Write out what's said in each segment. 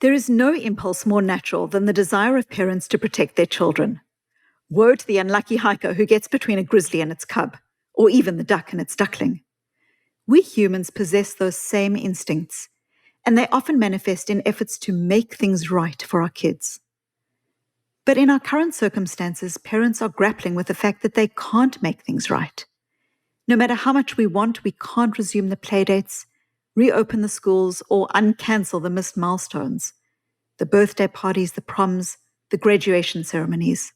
There is no impulse more natural than the desire of parents to protect their children. Woe to the unlucky hiker who gets between a grizzly and its cub, or even the duck and its duckling. We humans possess those same instincts, and they often manifest in efforts to make things right for our kids. But in our current circumstances, parents are grappling with the fact that they can't make things right. No matter how much we want, we can't resume the playdates, reopen the schools, or uncancel the missed milestones, the birthday parties, the proms, the graduation ceremonies.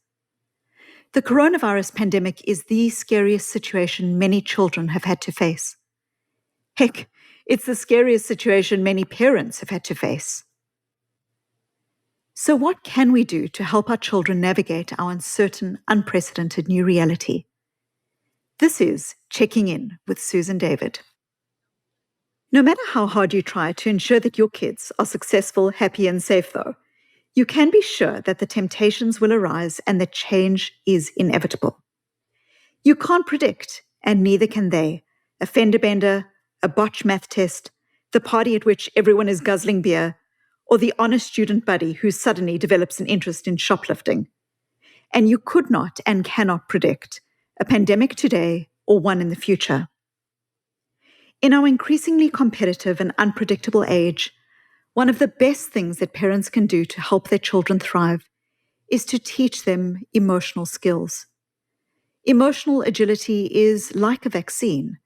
The coronavirus pandemic is the scariest situation many children have had to face. Heck, it's the scariest situation many parents have had to face. So what can we do to help our children navigate our uncertain, unprecedented new reality? This is Checking In with Susan David. No matter how hard you try to ensure that your kids are successful, happy, and safe, though, you can be sure that the temptations will arise and that change is inevitable. You can't predict, and neither can they, a fender bender, a botched math test, the party at which everyone is guzzling beer, or the honest student buddy who suddenly develops an interest in shoplifting. And you could not and cannot predict a pandemic today or one in the future. In our increasingly competitive and unpredictable age, one of the best things that parents can do to help their children thrive is to teach them emotional skills. Emotional agility is like a vaccine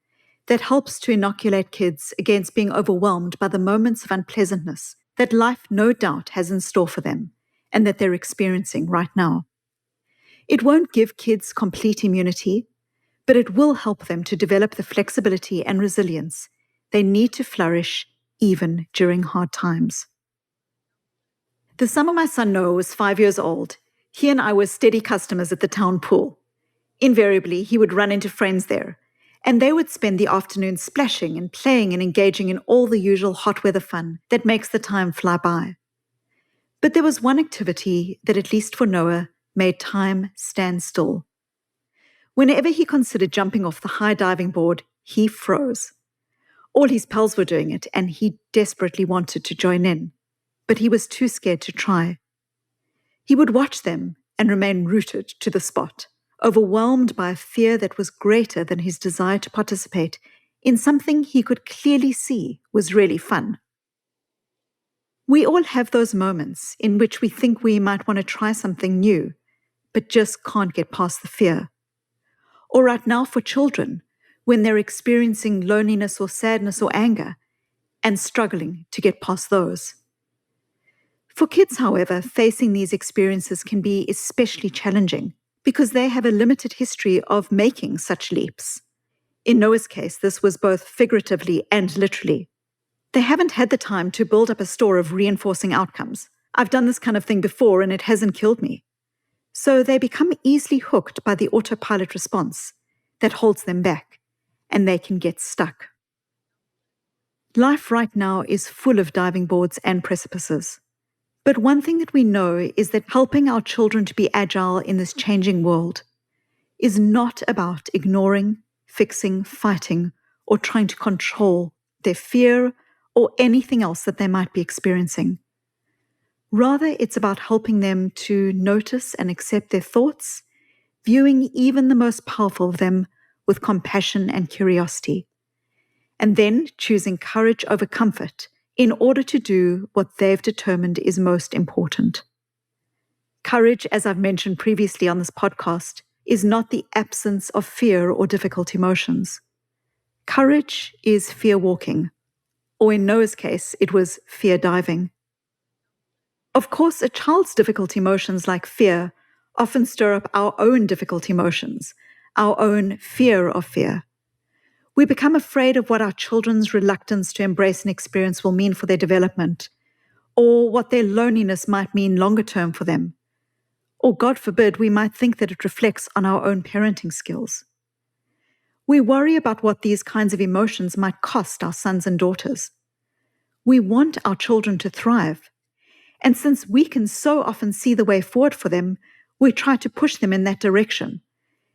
that helps to inoculate kids against being overwhelmed by the moments of unpleasantness that life no doubt has in store for them and that they're experiencing right now. It won't give kids complete immunity, but it will help them to develop the flexibility and resilience they need to flourish even during hard times. The summer my son Noah was 5 years old, he and I were steady customers at the town pool. Invariably, he would run into friends there, and they would spend the afternoon splashing and playing and engaging in all the usual hot weather fun that makes the time fly by. But there was one activity that, at least for Noah, made time stand still. Whenever he considered jumping off the high diving board, he froze. All his pals were doing it, and he desperately wanted to join in, but he was too scared to try. He would watch them and remain rooted to the spot, overwhelmed by a fear that was greater than his desire to participate in something he could clearly see was really fun. We all have those moments in which we think we might want to try something new, but just can't get past the fear. Or right now for children, when they're experiencing loneliness or sadness or anger, and struggling to get past those. For kids, however, facing these experiences can be especially challenging because they have a limited history of making such leaps. In Noah's case, this was both figuratively and literally. They haven't had the time to build up a store of reinforcing outcomes. I've done this kind of thing before and it hasn't killed me. So they become easily hooked by the autopilot response that holds them back, and they can get stuck. Life right now is full of diving boards and precipices. But one thing that we know is that helping our children to be agile in this changing world is not about ignoring, fixing, fighting, or trying to control their fear or anything else that they might be experiencing. Rather, it's about helping them to notice and accept their thoughts, viewing even the most powerful of them with compassion and curiosity, and then choosing courage over comfort in order to do what they've determined is most important. Courage, as I've mentioned previously on this podcast, is not the absence of fear or difficult emotions. Courage is fear walking, or in Noah's case, it was fear diving. Of course, a child's difficult emotions like fear often stir up our own difficult emotions, our own fear of fear. We become afraid of what our children's reluctance to embrace an experience will mean for their development, or what their loneliness might mean longer term for them. Or, God forbid, we might think that it reflects on our own parenting skills. We worry about what these kinds of emotions might cost our sons and daughters. We want our children to thrive, and since we can so often see the way forward for them, we try to push them in that direction,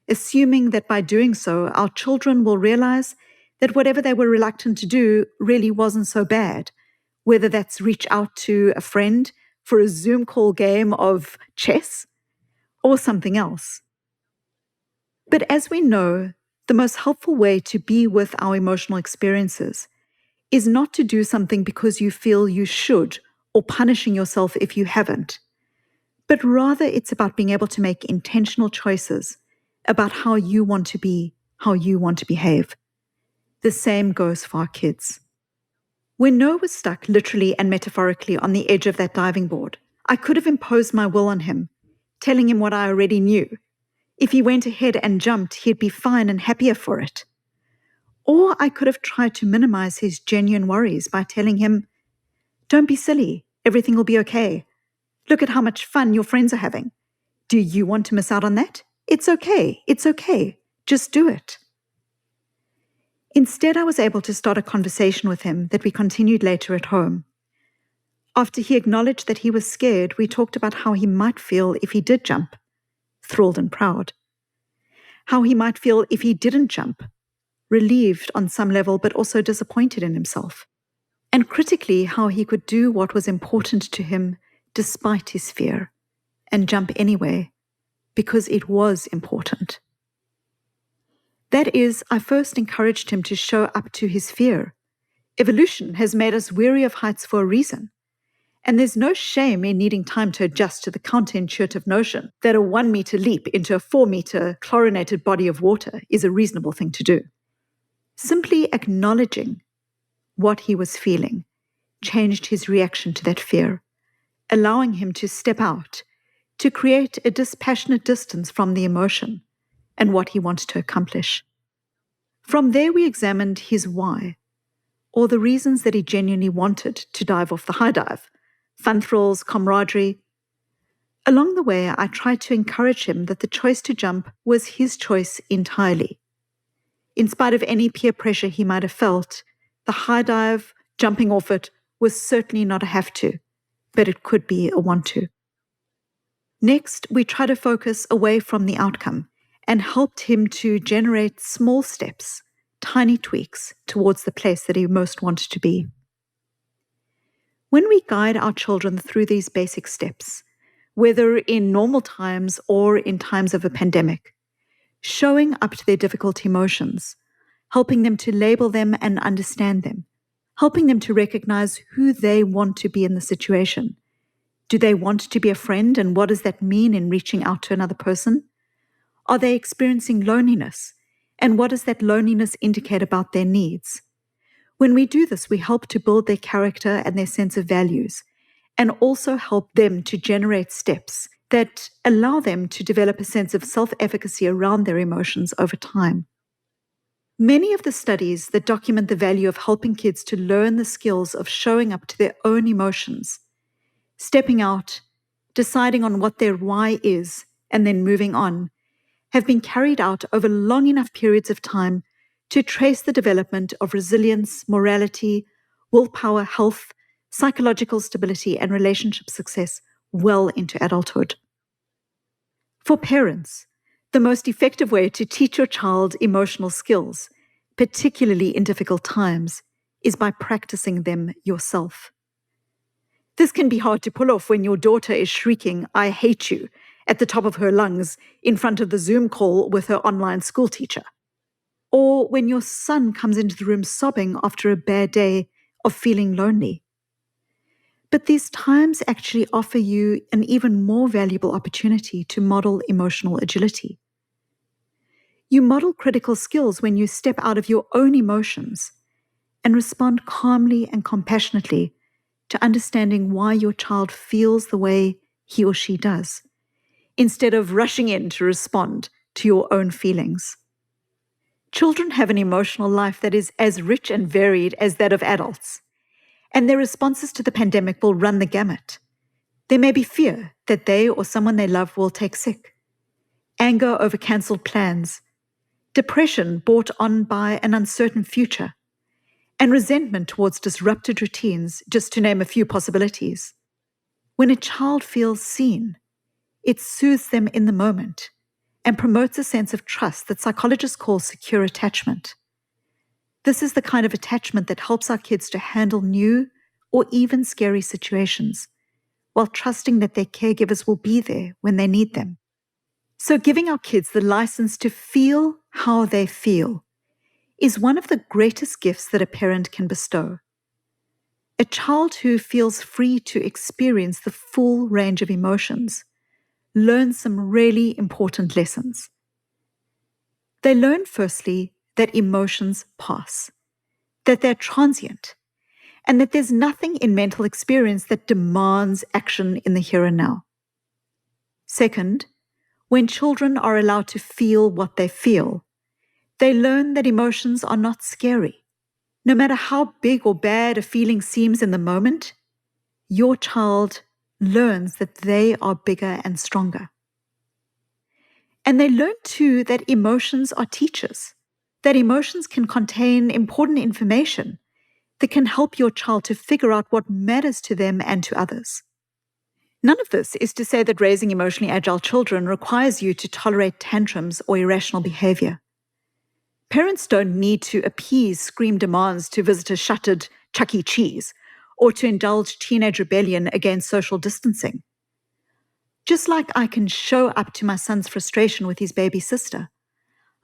assuming that by doing so, our children will realize that whatever they were reluctant to do really wasn't so bad, whether that's reach out to a friend for a Zoom call game of chess or something else. But as we know, the most helpful way to be with our emotional experiences is not to do something because you feel you should or punishing yourself if you haven't, but rather it's about being able to make intentional choices about how you want to be, how you want to behave. The same goes for our kids. When Noah was stuck literally and metaphorically on the edge of that diving board, I could have imposed my will on him, telling him what I already knew. If he went ahead and jumped, he'd be fine and happier for it. Or I could have tried to minimize his genuine worries by telling him, "Don't be silly, everything will be okay. Look at how much fun your friends are having. Do you want to miss out on that? It's okay, just do it." Instead, I was able to start a conversation with him that we continued later at home. After he acknowledged that he was scared, we talked about how he might feel if he did jump, thrilled and proud. How he might feel if he didn't jump, relieved on some level, but also disappointed in himself. And critically, how he could do what was important to him despite his fear and jump anyway, because it was important. That is, I first encouraged him to show up to his fear. Evolution has made us weary of heights for a reason. And there's no shame in needing time to adjust to the counterintuitive notion that a 1-meter leap into a 4-meter chlorinated body of water is a reasonable thing to do. Simply acknowledging what he was feeling changed his reaction to that fear, allowing him to step out, to create a dispassionate distance from the emotion and what he wanted to accomplish. From there, we examined his why, or the reasons that he genuinely wanted to dive off the high dive, fun thrills, camaraderie. Along the way, I tried to encourage him that the choice to jump was his choice entirely. In spite of any peer pressure he might have felt, the high dive, jumping off it, was certainly not a have to, but it could be a want to. Next, we tried to focus away from the outcome and helped him to generate small steps, tiny tweaks towards the place that he most wanted to be. When we guide our children through these basic steps, whether in normal times or in times of a pandemic, showing up to their difficult emotions, helping them to label them and understand them, helping them to recognize who they want to be in the situation. Do they want to be a friend, and what does that mean in reaching out to another person? Are they experiencing loneliness, and what does that loneliness indicate about their needs? When we do this, we help to build their character and their sense of values, and also help them to generate steps that allow them to develop a sense of self-efficacy around their emotions over time. Many of the studies that document the value of helping kids to learn the skills of showing up to their own emotions, stepping out, deciding on what their why is, and then moving on, have been carried out over long enough periods of time to trace the development of resilience, morality, willpower, health, psychological stability, and relationship success well into adulthood. For parents, the most effective way to teach your child emotional skills, particularly in difficult times, is by practicing them yourself. This can be hard to pull off when your daughter is shrieking, "I hate you," at the top of her lungs in front of the Zoom call with her online school teacher. Or when your son comes into the room sobbing after a bad day of feeling lonely. But these times actually offer you an even more valuable opportunity to model emotional agility. You model critical skills when you step out of your own emotions and respond calmly and compassionately to understanding why your child feels the way he or she does, instead of rushing in to respond to your own feelings. Children have an emotional life that is as rich and varied as that of adults, and their responses to the pandemic will run the gamut. There may be fear that they or someone they love will take sick, anger over cancelled plans, depression brought on by an uncertain future, and resentment towards disrupted routines, just to name a few possibilities. When a child feels seen, it soothes them in the moment and promotes a sense of trust that psychologists call secure attachment. This is the kind of attachment that helps our kids to handle new or even scary situations, while trusting that their caregivers will be there when they need them. So giving our kids the license to feel how they feel is one of the greatest gifts that a parent can bestow. A child who feels free to experience the full range of emotions learns some really important lessons. They learn, firstly, that emotions pass, that they're transient, and that there's nothing in mental experience that demands action in the here and now. Second, when children are allowed to feel what they feel, they learn that emotions are not scary. No matter how big or bad a feeling seems in the moment, your child learns that they are bigger and stronger. And they learn too that emotions are teachers, that emotions can contain important information that can help your child to figure out what matters to them and to others. None of this is to say that raising emotionally agile children requires you to tolerate tantrums or irrational behavior. Parents don't need to appease scream demands to visit a shuttered Chuck E. Cheese or to indulge teenage rebellion against social distancing. Just like I can show up to my son's frustration with his baby sister,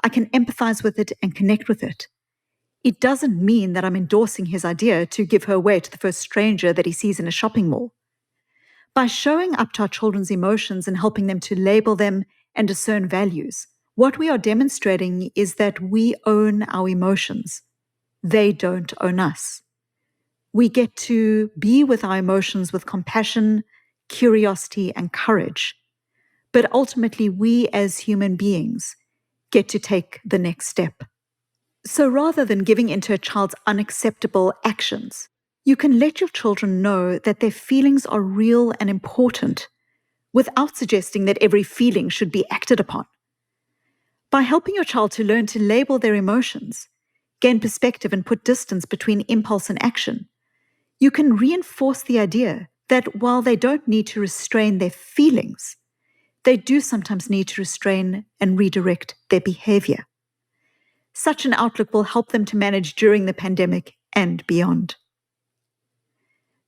I can empathize with it and connect with it. It doesn't mean that I'm endorsing his idea to give her away to the first stranger that he sees in a shopping mall. By showing up to our children's emotions and helping them to label them and discern values, what we are demonstrating is that we own our emotions. They don't own us. We get to be with our emotions with compassion, curiosity, and courage. But ultimately, we as human beings get to take the next step. So rather than giving into a child's unacceptable actions, you can let your children know that their feelings are real and important without suggesting that every feeling should be acted upon. By helping your child to learn to label their emotions, gain perspective, and put distance between impulse and action, you can reinforce the idea that while they don't need to restrain their feelings, they do sometimes need to restrain and redirect their behavior. Such an outlook will help them to manage during the pandemic and beyond.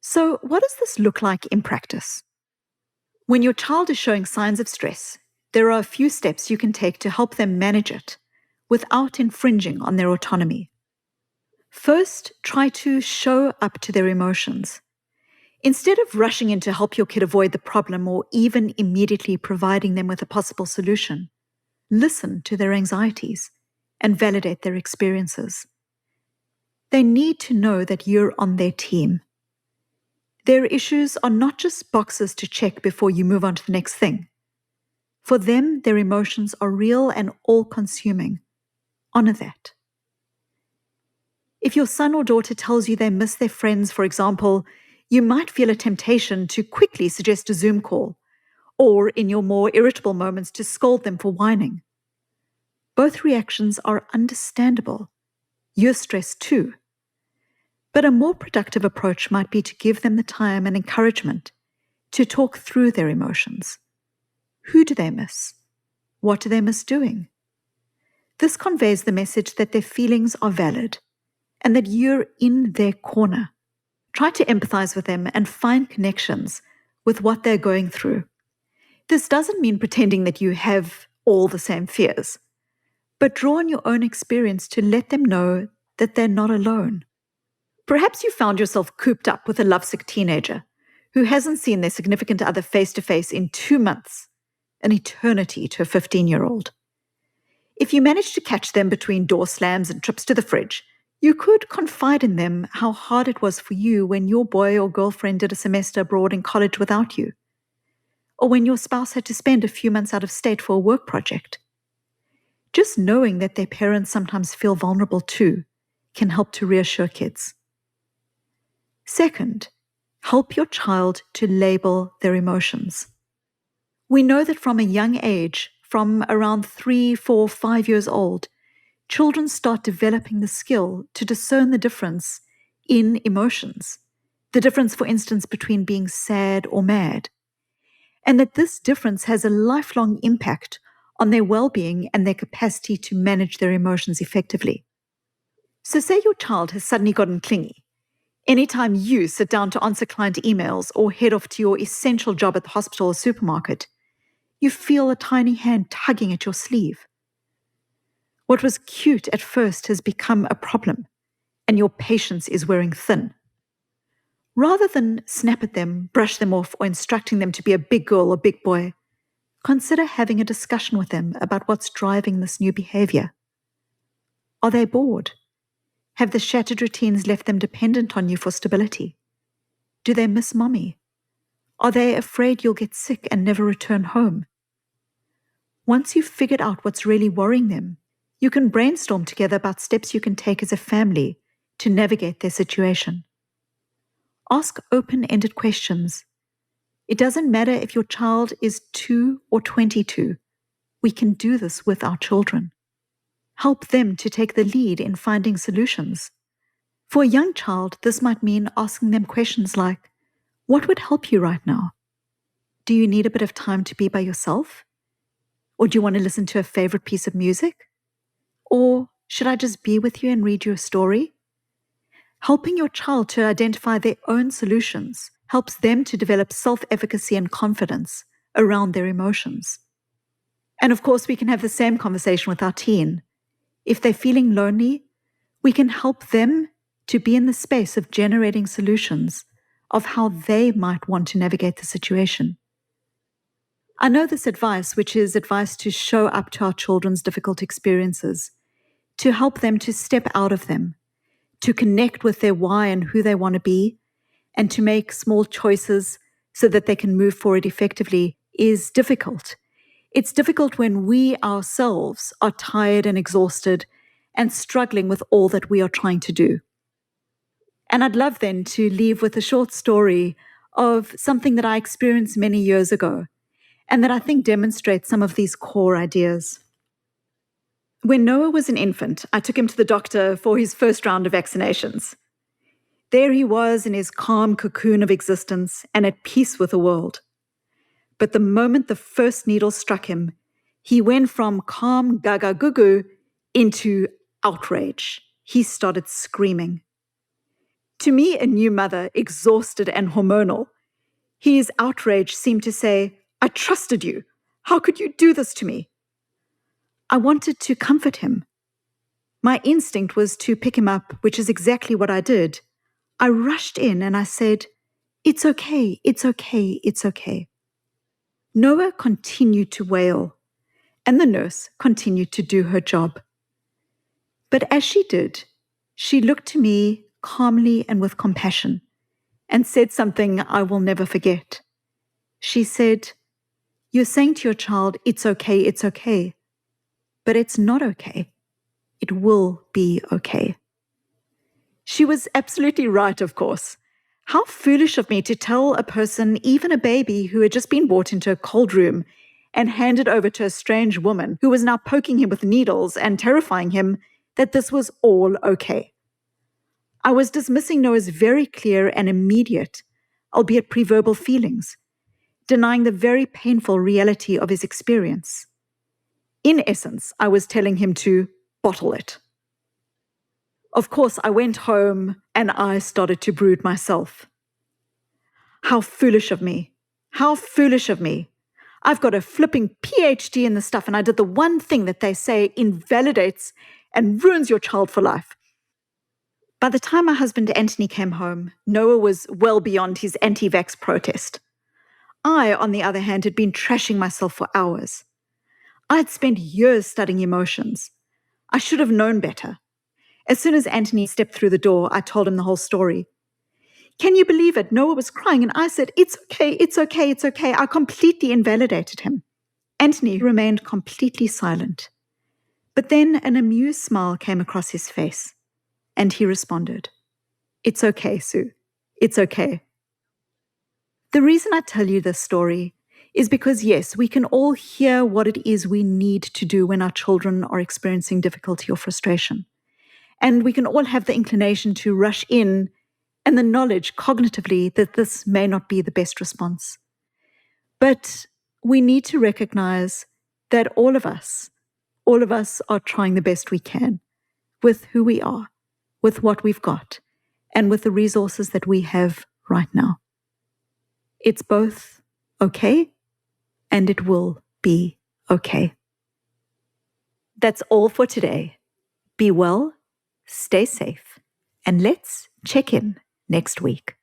So, what does this look like in practice? When your child is showing signs of stress, there are a few steps you can take to help them manage it without infringing on their autonomy. First, try to show up to their emotions. Instead of rushing in to help your kid avoid the problem or even immediately providing them with a possible solution, listen to their anxieties and validate their experiences. They need to know that you're on their team. Their issues are not just boxes to check before you move on to the next thing. For them, their emotions are real and all-consuming. Honor that. If your son or daughter tells you they miss their friends, for example, you might feel a temptation to quickly suggest a Zoom call, or in your more irritable moments to scold them for whining. Both reactions are understandable. You're stressed too. But a more productive approach might be to give them the time and encouragement to talk through their emotions. Who do they miss? What do they miss doing? This conveys the message that their feelings are valid and that you're in their corner. Try to empathize with them and find connections with what they're going through. This doesn't mean pretending that you have all the same fears, but draw on your own experience to let them know that they're not alone. Perhaps you found yourself cooped up with a lovesick teenager who hasn't seen their significant other face-to-face in 2 months, an eternity to a 15-year-old. If you managed to catch them between door slams and trips to the fridge, you could confide in them how hard it was for you when your boy or girlfriend did a semester abroad in college without you, or when your spouse had to spend a few months out of state for a work project. Just knowing that their parents sometimes feel vulnerable too can help to reassure kids. Second, help your child to label their emotions. We know that from a young age, from around 3, 4, 5 years old, children start developing the skill to discern the difference in emotions. The difference, for instance, between being sad or mad. And that this difference has a lifelong impact on their well-being and their capacity to manage their emotions effectively. So say your child has suddenly gotten clingy. Anytime you sit down to answer client emails or head off to your essential job at the hospital or supermarket, you feel a tiny hand tugging at your sleeve. What was cute at first has become a problem, and your patience is wearing thin. Rather than snap at them, brush them off, or instructing them to be a big girl or big boy, consider having a discussion with them about what's driving this new behavior. Are they bored? Have the shattered routines left them dependent on you for stability? Do they miss mommy? Are they afraid you'll get sick and never return home? Once you've figured out what's really worrying them, you can brainstorm together about steps you can take as a family to navigate their situation. Ask open-ended questions. It doesn't matter if your child is 2 or 22. We can do this with our children. Help them to take the lead in finding solutions. For a young child, this might mean asking them questions like, what would help you right now? Do you need a bit of time to be by yourself? Or do you want to listen to a favorite piece of music? Or should I just be with you and read you a story? Helping your child to identify their own solutions helps them to develop self-efficacy and confidence around their emotions. And of course, we can have the same conversation with our teen. If they're feeling lonely, we can help them to be in the space of generating solutions of how they might want to navigate the situation. I know this advice, which is advice to show up to our children's difficult experiences, to help them to step out of them, to connect with their why and who they want to be, and to make small choices so that they can move forward effectively, is difficult. It's difficult when we ourselves are tired and exhausted and struggling with all that we are trying to do. And I'd love then to leave with a short story of something that I experienced many years ago and that I think demonstrates some of these core ideas. When Noah was an infant, I took him to the doctor for his first round of vaccinations. There he was in his calm cocoon of existence and at peace with the world. But the moment the first needle struck him, he went from calm gaga goo goo into outrage. He started screaming. To me, a new mother, exhausted and hormonal, his outrage seemed to say, I trusted you. How could you do this to me? I wanted to comfort him. My instinct was to pick him up, which is exactly what I did. I rushed in and I said, it's okay, it's okay, it's okay. Noah continued to wail, and the nurse continued to do her job. But as she did, she looked to me calmly and with compassion and said something I will never forget. She said, you're saying to your child, it's okay, but it's not okay. It will be okay. She was absolutely right, of course. How foolish of me to tell a person, even a baby who had just been brought into a cold room and handed over to a strange woman who was now poking him with needles and terrifying him, that this was all okay. I was dismissing Noah's very clear and immediate, albeit pre-verbal feelings, denying the very painful reality of his experience. In essence, I was telling him to bottle it. Of course, I went home and I started to brood myself. How foolish of me. How foolish of me. I've got a flipping PhD in this stuff and I did the one thing that they say invalidates and ruins your child for life. By the time my husband Anthony came home, Noah was well beyond his anti-vax protest. I, on the other hand, had been trashing myself for hours. I had spent years studying emotions. I should have known better. As soon as Anthony stepped through the door, I told him the whole story. Can you believe it? Noah was crying and I said, it's okay. I completely invalidated him. Anthony remained completely silent. But then an amused smile came across his face and he responded, it's okay, Sue. It's okay. The reason I tell you this story is because, yes, we can all hear what it is we need to do when our children are experiencing difficulty or frustration. And we can all have the inclination to rush in and the knowledge cognitively that this may not be the best response. But we need to recognize that all of us are trying the best we can with who we are, with what we've got, and with the resources that we have right now. It's both okay and it will be okay. That's all for today. Be well, stay safe, and let's check in next week.